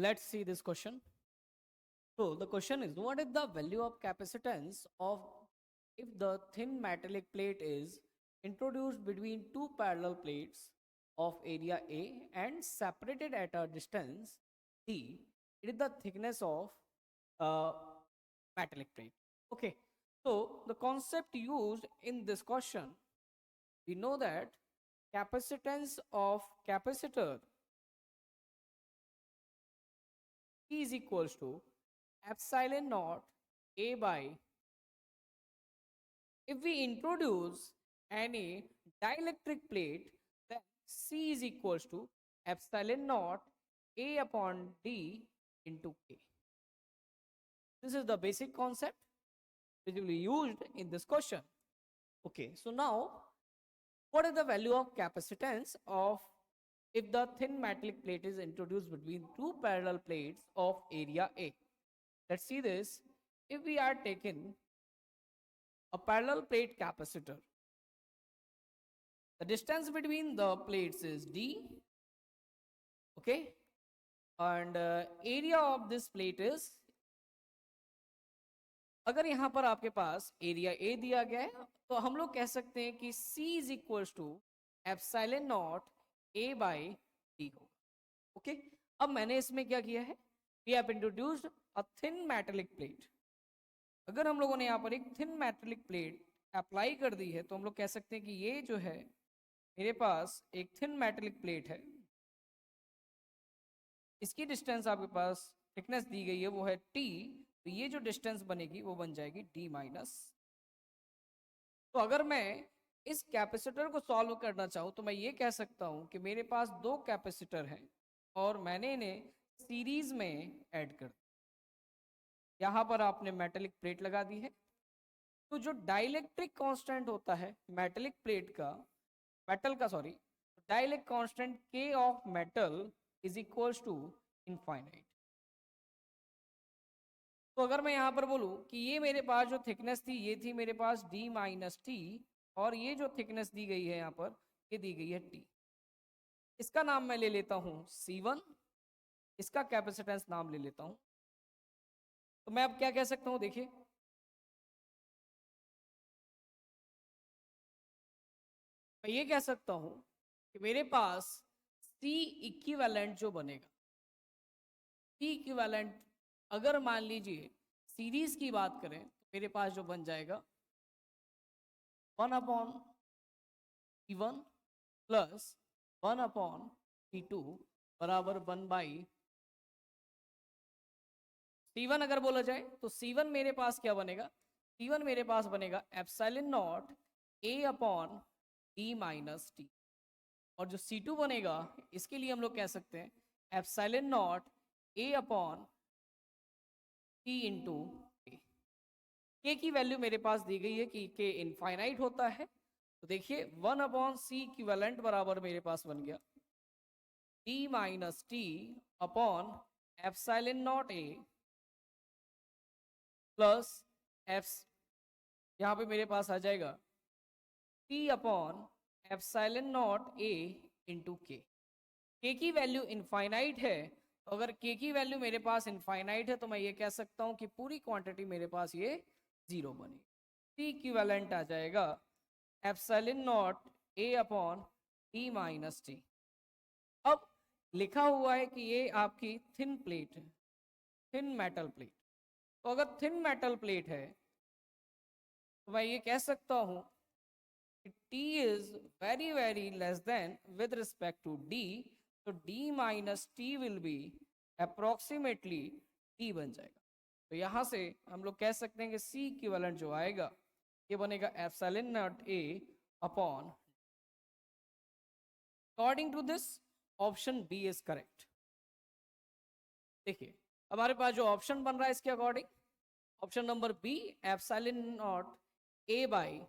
Let's see this question. So the question is, what is the value of capacitance of if the thin metallic plate is introduced between two parallel plates of area A and separated at a distance D? It is the thickness of uh, metallic plate. Okay. So the concept used in this question, we know that capacitance of capacitor is equals to epsilon naught A by, if we introduce any dielectric plate, then C is equals to epsilon naught A upon D into K. This is the basic concept which will be used in this question. Okay, so now what is the value of capacitance of if the thin metallic plate is introduced between two parallel plates of area A? Let's see this. If we are taking a parallel plate capacitor, the distance between the plates is D, okay, and area of this plate is, अगर यहाँ पर आपके पास area A दिया गया है तो हम लोग कह सकते हैं कि C is equals to epsilon not A by D होगा. ओके, अब मैंने इसमें क्या किया है, we have introduced a thin metallic plate. अगर हम लोगों ने यहाँ पर एक थिन मेटेलिक प्लेट अप्लाई कर दी है तो हम लोग कह सकते हैं कि ये जो है मेरे पास एक थिन मेटेलिक प्लेट है, इसकी डिस्टेंस आपके पास थिकनेस दी गई है वो है T, तो ये जो डिस्टेंस बनेगी वो बन जाएगी D माइनस. तो अगर मैं इस कैपेसिटर को सॉल्व करना चाहूँ तो मैं ये कह सकता हूँ कि मेरे पास दो कैपेसिटर हैं और मैंने इन्हें सीरीज में ऐड कर दिया. यहाँ पर आपने मेटेलिक प्लेट लगा दी है, तो जो डाइलेक्ट्रिक कांस्टेंट होता है मेटेलिक प्लेट का, मेटल का sorry, dielectric constant K of metal is equals to infinite. तो अगर मैं यहाँ पर बोलूँ कि ये मेरे पास जो थिकनेस थी ये थी मेरे पास D माइनस टी, और ये जो थिकनेस दी गई है यहाँ पर ये दी गई है T. इसका नाम मैं ले लेता हूँ C1, इसका कैपेसिटेंस नाम ले लेता हूँ. तो मैं अब क्या कह सकता हूँ, देखिए मैं ये कह सकता हूँ कि मेरे पास C इक्विवेलेंट जो बनेगा, C इक्विवेलेंट अगर मान लीजिए सीरीज की बात करें तो मेरे पास जो बन जाएगा 1 upon C1 plus 1 upon C2 बराबर 1 बाई C1. अगर बोला जाए तो C1 मेरे पास क्या बनेगा, C1 मेरे पास बनेगा epsilon not A upon D minus T, और जो C2 बनेगा इसके लिए हम लोग कह सकते हैं epsilon not A upon T into K की वैल्यू मेरे पास दी गई है कि K इनफाइनाइट होता है. तो देखिए 1 अपॉन C इक्विवेलेंट बराबर मेरे पास बन गया D minus T upon epsilon not A plus F, यहाँ पे मेरे पास आ जाएगा T upon epsilon not A into के की वैल्यू इनफाइनाइट है, तो अगर K की वैल्यू मेरे पास इनफाइनाइट है तो मैं ये कह सकता हूँ कि पूरी क्वांटिटी मेरे पास ये जीरो बनेगी. T इक्विवेलेंट आ जाएगा epsilon not A upon D minus T. अब लिखा हुआ है कि ये आपकी थिन प्लेट है, थिन मेटल प्लेट. तो अगर थिन मेटल प्लेट है तो मैं ये कह सकता हूं कि T is very very less than with respect to D, तो D minus T will be approximately T बन जाएगा. तो यहां से हम लोग कह सकते हैं कि C इक्विवेलेंट जो आएगा ये बनेगा epsilon not A upon. According to this option B is correct. देखिए हमारे पास जो ऑप्शन बन रहा है इसके according, option number B epsilon not A by